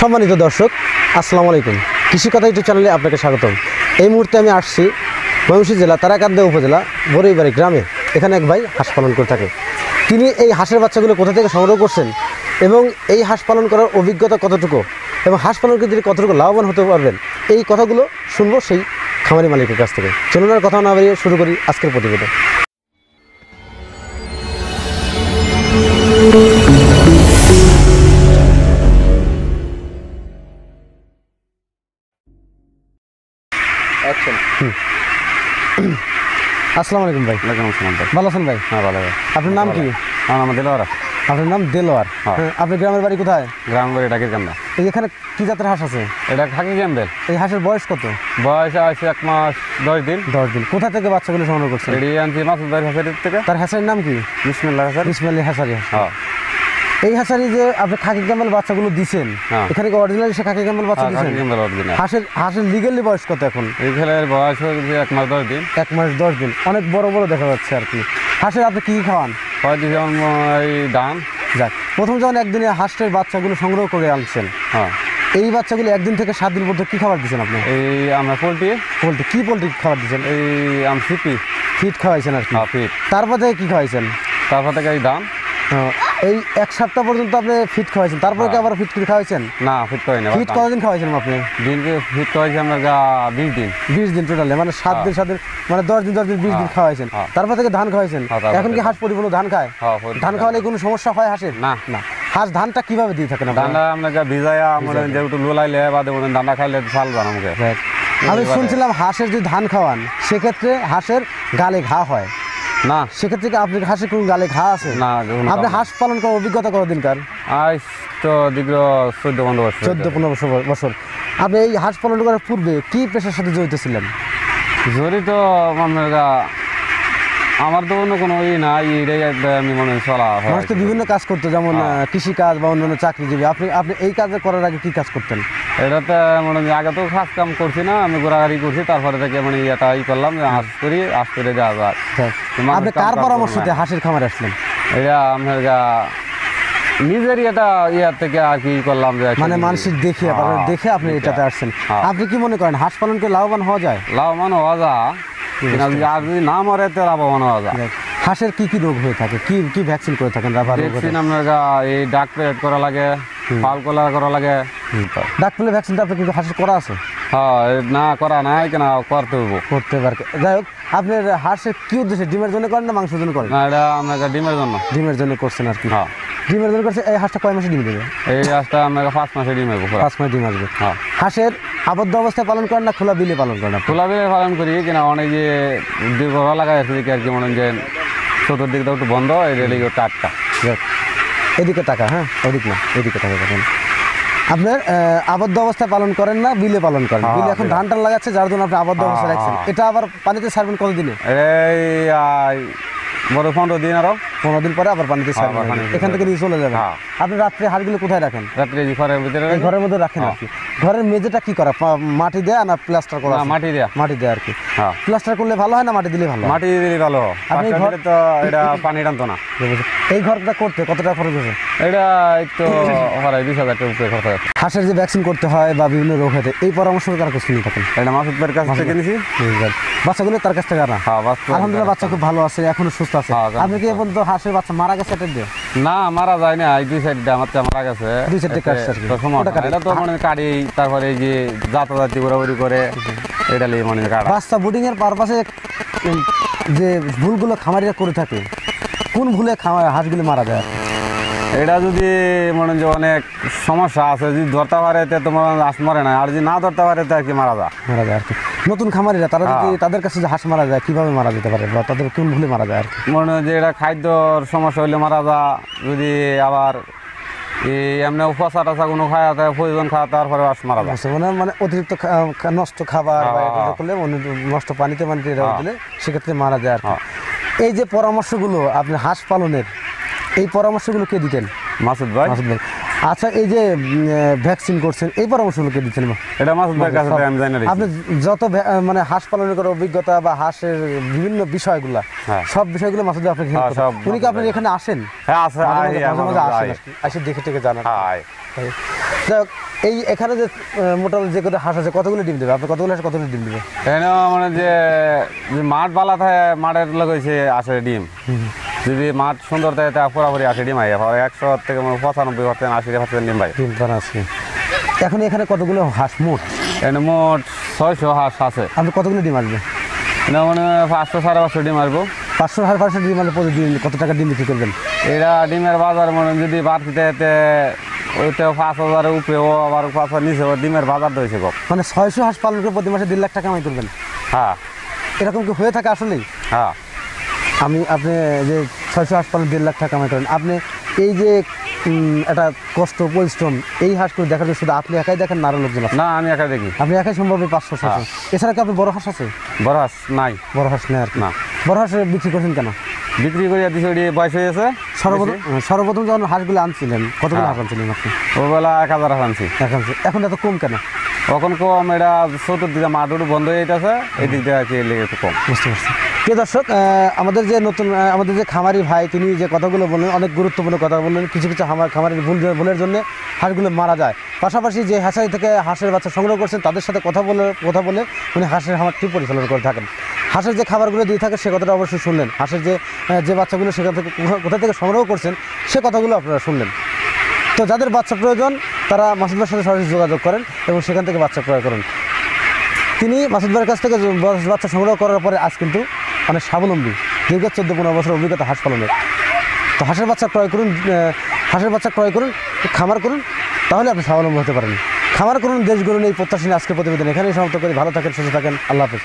সম্মানিত দর্শক, আসসালামু আলাইকুম। কৃষি কথা ইউটিউব চ্যানেলে আপনাকে স্বাগতম। এই মুহূর্তে আমি আসছি ময়মনসিংহ জেলা তারাকান্দা উপজেলা বড়ইবাড়ি গ্রামে। এখানে এক ভাই হাঁস পালন করে থাকে। তিনি এই হাঁসের বাচ্চাগুলো কোথা থেকে সংগ্রহ করছেন এবং এই হাঁস পালন করার অভিজ্ঞতা কতটুকু এবং হাঁস পালন করে তিনি কতটুকু লাভবান হতে পারবেন, এই কথাগুলো শুনবো সেই খামারি মালিকের কাছ থেকে। চলুন আর কথা না বাড়িয়ে শুরু করি আজকের প্রতিবেদন। আসসালামু আলাইকুম ভাই। ওয়ালাইকুম আসসালাম ভাই। ভালো আছেন ভাই? হ্যাঁ ভালো ভাই। আপনার নাম কি? আমার নাম দেলোয়ার। আপনার নাম দেলোয়ার। আপনার গ্রামের বাড়ি কোথায়? গ্রাম বাড়ি ডাকির কান্দা। এই এখানে কি জাতের হাঁস আছে? এটা খাকি ক্যাম্বেল। এই হাঁসের বয়স কত? বয়স আছে 1 মাস 10 দিন। 10 দিন। কোথা থেকে বাচ্চাগুলো সংগ্রহ করছেন? এটি আনছি মাসুদ ভাই হাসারির থেকে। তার হাঁসের নাম কি? বিসমিল্লাহ হাসারি। বিসমিল্লাহ হাসারি। হ্যাঁ। এই হাঁসারি যে আপনি খাকি ক্যাম্বেল বাচ্চাগুলো দিছেন, এখানে কি অরিজিনাল সে খাকি ক্যাম্বেল বাচ্চা দিছেন? খাকি ক্যাম্বেল অরিজিনাল। হাঁসের লিগ্যালি বয়স কত এখন? এই খেলের বয়স হচ্ছে 1 মাস 10 দিন। 1 মাস 10 দিন। অনেক বড় বড় দেখা যাচ্ছে আর কি। হাঁসের আপনি কি খাওয়ান? হয় যেমন এই ধান। যাক, প্রথম যখন একদিনে হাঁসের বাচ্চাগুলো সংগ্রহ করে আনছেন, হ্যাঁ, এই বাচ্চাগুলো 1 দিন থেকে 7 দিন পর্যন্ত কি খাবার দিচ্ছেন আপনি? এই আমরা পোলট্রি কি পোলট্রি খাবার দিচ্ছেন? এই আমি সিপি ফিট খাওয়াইছেন আর কি। ফিট। তারপর থেকে কি খাওয়াইছেন? তারপর থেকে এই ধান। এই 1 সপ্তাহ পর্যন্ত আপনি ফিট খাওয়াইছেন, তারপরে কি আবার ফিট খাওয়াইছেন? না, ফিট করি না। ফিট কতদিন খাওয়াইছেন আপনি? দিনকে ফিট করেছি আমরা 20 দিন। 20 দিন টোটালে, মানে 7 দিন 7 দিন, মানে 10 দিন 20 দিন খাওয়াইছেন। তারপর থেকে ধান খাওয়াইছেন। এখন কি হাঁস পরিপূর্ণ ধান খায়? ধান খাওয়ালে কোনো সমস্যা হয় হাঁসের? না না। হাঁস ধানটা কিভাবে দিয়ে থাকেন? ধানটা আমরা ভিজাইয়া আমরা যেহেতু লোলাইলে বাদে ধানটা খাইলে চাল বানামুখে। আমি শুনছিলাম হাঁসের যদি ধান খাওয়ান সেক্ষেত্রে হাঁসের গালে ঘা হয়। না, সেক্ষেত্রে কি আপনার হাঁসের কোন গালে ঘা আছে? না। আপনি হাঁস পালন করার অভিজ্ঞতা কতদিনকার? আজ তো দীর্ঘ 14-15 বছর। 14-15 বছর। আপনি এই হাঁস পালন করার পূর্বে কি পেশার সাথে জড়িত ছিলেন? জড়িত আমার তো অন্য কোনো এটাই আমি মনে হয় চলা হয়। মানুষ তো বিভিন্ন কাজ করতো, যেমন কৃষি কাজ বা অন্যান্য চাকরিজীবী। আপনি এই কাজ করার আগে কি কাজ করতেন? এটাতে মনে হয় আগে তো কাজ কাম করছি না, আমি ঘোরাঘুরি করছি। তারপরে থেকে এটা করলাম যে হাঁস করে যাওয়া যায়। আপনি কার পরামর্শতে হাঁসের খামারে আসলেন? এটা আপনার নিজেরই এটা থেকে আর কি করলাম যে মানে মানুষের দেখে আপনি এটাতে আসছেন। আপনি কি মনে করেন হাঁস পালন করে লাভবান হওয়া যায়? লাভবান হওয়া যায়, আর যদি না মরে তো লাভবান হওয়া যায়। হাঁসের কি কি রোগ হয়ে থাকে? কি ভ্যাকসিন করে থাকেন? ভ্যাকসিন আপনার এই ডাক পেট করা লাগে, পাল করা লাগে। ডাক পেলে ভ্যাকসিনটা আপনার কিন্তু হাঁসের করা আছে? হ্যাঁ, না করা নাই কেন, করতে পারে। যাই হোক, আপনার হাঁসের কি উদ্দেশ্যে, ডিমের জন্য করেন না মাংসের জন্য করেন? না, এটা আপনার ডিমের জন্য করছেন আর কি। হ্যাঁ, ডিমের জন্য করছে। এই হাঁসটা কয় মাসে ডিম দেবে? এই হাঁসটা আপনার 5 মাসে ডিম হবে। 5 মাসে ডিম আসবে। হ্যাঁ। হাঁসের আবদ্ধ অবস্থায় পালন করেন না খোলা বিলে পালন করেন? খোলা বিলে পালন করি কিনা অনেক যে দীর্ঘ লাগাই আছে আর কি, মনে যে চতুর্দিকটা একটু বন্ধ, এটা টাটকা। এদিকে টাকা, হ্যাঁ ওদিক না, এদিকে টাকা দেখেন। আপনার আবদ্ধ অবস্থায় পালন করেন না বিলে পালন করেন? বিলে এখন ধান টান লাগাচ্ছে, যার জন্য আপনি আবদ্ধ অবস্থায় রাখছেন। এটা আবার পানিতে ছাড়বেন কতদিনে? এই বড় 15 দিন, আরো 15 দিন পরে আবার পানিতে ছাড়বেন। এখান থেকে নিয়ে চলে যাবেন। আপনি রাত্রে হাঁসগুলো কোথায় রাখেন? রাত্রে ঘরের মধ্যে রাখেন আর কি। ঘরের মেঝেটা কি করা, মাটি দেয়া না প্লাস্টার করা? মাটি দেয়া আর কি। প্লাস্টার করলে ভালো হয় না মাটি দিলে ভালো? মাটি দিলে ভালো। আপনি তো এটা পানি টানতো না। এই ঘরটা করতে কত টাকা খরচ হয়েছে? এটা একটু 20,000 টাকা উপরে খরচ হয়েছে। হাঁসের যে ভ্যাকসিন করতে হয় বা বিভিন্ন রোগ হতে, এই পরামর্শ কার কাছ থেকে থাকেন? এটা মাসুদ ভাইয়ের কাছ থেকে নিয়েছি। বাচ্চাগুলো তার কাছ থেকে আনা? আলহামদুলিল্লাহ, বাচ্চা খুব ভালো আছে, এখনো সুস্থ আছে। আপনি কি এখন তো হাঁসের বাচ্চা মারা গেছে এটা দিয়ে? না, মারা যায় না। এই 2 সাইডটা আমার মারা গেছে। 2 সাইডে কাটছে। এটা তো মানে কাটি, তারপরে এই যে যাতায়াতি ঘোরাঘুরি করে এটা নিয়ে মানে কাটা। বাচ্চা বুডিং এর পারপাসে যে ভুলগুলো খামারিরা করে থাকে, কোন ভুলে হাঁসগুলো মারা যায়? এটা যদি মনে যে অনেক সমস্যা আছে, যদি ধরতে পারে তোমার হাঁস মরে না, আর যদি না ধরতে পারে তো আর কি মারা যায় আর কি। নতুন খামারিরা তারা যদি তাদের কাছে যে হাঁস মারা যায় কিভাবে মারা যেতে পারে বা তাদের কোন ভুলে মারা যায় আর কি? মনে হয় যে এটা খাদ্যর সমস্যা হইলে মারা যায়। যদি আবার এমনি উপসা টাসা কোনো খাওয়া যায়, প্রয়োজন খাওয়া, তারপরে হাঁস মারা যায়। মানে অতিরিক্ত নষ্ট খাবার বা এটা করলে নষ্ট পানিতে এটা দিলে সেক্ষেত্রে মারা যায় আর কি। এই যে পরামর্শগুলো আপনি হাঁস পালনের, এই পরামর্শগুলো কে দিতেন? মাসুদ ভাই। আচ্ছা, এই যে ভ্যাকসিন করছেন, এই পরামর্শগুলো কে দিচ্ছেন? এটা মাসুদ ভাইয়ের কাছে আমি জানি না। আপনি যত মানে হাঁস পালনের করার অভিজ্ঞতা বা হাঁসের বিভিন্ন বিষয়গুলো, সব বিষয়গুলো মাসুদ ভাই আপনাকে হেল্প করেন। উনি কি আপনার এখানে আসেন? হ্যাঁ, আসে। আসে দেখে টেকে জানান। এই এখানে যে মোটামুটি যে কত হাঁস আছে কতগুলো ডিম দেবে? আপনার কতগুলো হাঁস কতগুলো ডিম দেবে? এখানে মানে যে যে মাঠ বালা থাকে মাঠের লাগাইছে আসে ডিম, যদি মাঠ সুন্দর থাকে তা পুরাপুরি আসে ডিম হয়, 100 থেকে 95% 80% ডিম পাই। ডিম পাড়া আছে। এখন এখানে কতগুলো হাঁস মোট? এখানে মোট 600 হাঁস আছে। আপনি কতগুলো ডিম আসবে? এটা মানে 500 550 ডিম আসবো। 500 500 ডিম আসলে প্রতিদিন কত টাকা ডিম বিক্রি করবেন? এটা ডিমের বাজার মানে যদি বাড়তিতে ওইটা 5000-এর উপরেও আবার 5000 নিচে ডিমের বাজার রয়েছে গো। মানে 600 হাঁস পালন করে প্রতি মাসে 1.5 লাখ টাকা কামাই করবেন? হ্যাঁ এরকম কি হয়ে থাকে আসলেই? হ্যাঁ। আপনি যে 600 হাঁস পালন 1.5 লাখ টাকা কামাই করেন, আপনি এই যে একটা কষ্ট পরিশ্রম এই হাঁসগুলো দেখার জন্য শুধু আপনি একাই দেখেন না আরো লোকজন আছে? না আমি একা দেখি। আপনি একাই সম্ভব 500 600? এছাড়া কি আপনি বড় হাঁস আছে? বড় হাঁস নাই। বড় হাঁস নেই আর কি। না। বড় হাঁস বিক্রি করছেন কেন? বিক্রি করে দিছি, ওটি বয়স হয়েছে। সর্বপ্রথম যখন হাঁসগুলো আনছিলেন কতগুলো হাঁস আনছিলেন আপনি? ওবেলা 1000 হাঁস আনছি। এখন এত কম কেন? এখন কম, এটা চতুর্দিকে মাঠ বন্ধ হয়ে যেতেছে, এই দিক দিয়ে আর কি লেগে একটু কম। বুঝতে পারছি। প্রিয় দর্শক, আমাদের যে নতুন আমাদের যে খামারি ভাই তিনি যে কথাগুলো বললেন অনেক গুরুত্বপূর্ণ কথা বললেন। কিছু কিছু খামারের ভুলের জন্য হাঁসগুলো মারা যায়। পাশাপাশি যে হ্যাচারি থেকে হাঁসের বাচ্চা সংগ্রহ করছেন তাদের সাথে কথা বলে উনি হাঁসের খামারটি পরিচালনা করে থাকেন। হাঁসের যে খাবারগুলো দিয়ে থাকে সে কথাটা অবশ্যই শুনলেন। হাঁসের যে বাচ্চাগুলো সেখান থেকে কোথা থেকে সংগ্রহ করছেন সে কথাগুলো আপনারা শুনলেন। তো যাদের বাচ্চা প্রয়োজন তারা মাসুদ ভাইয়ের সাথে সরাসরি যোগাযোগ করেন এবং সেখান থেকে বাচ্চা ক্রয় করেন। তিনি মাসুদ ভাইয়ের কাছ থেকে বাচ্চা সংগ্রহ করার পরে আজ কিন্তু অনেক স্বাবলম্বী, দীর্ঘ 14-15 বছর অভিজ্ঞতা হাঁস পালনের। তো হাঁসের বাচ্চা ক্রয় করুন, খামার করুন, তাহলে আপনি স্বাবলম্বী হতে পারেন। খামার করুন, দেশ গড়ুন, এই প্রত্যাশা নিয়ে আজকের প্রতিবেদন এখানেই সমাপ্ত করি। ভালো থাকেন, সুস্থ থাকেন, আল্লাহ হাফেজ।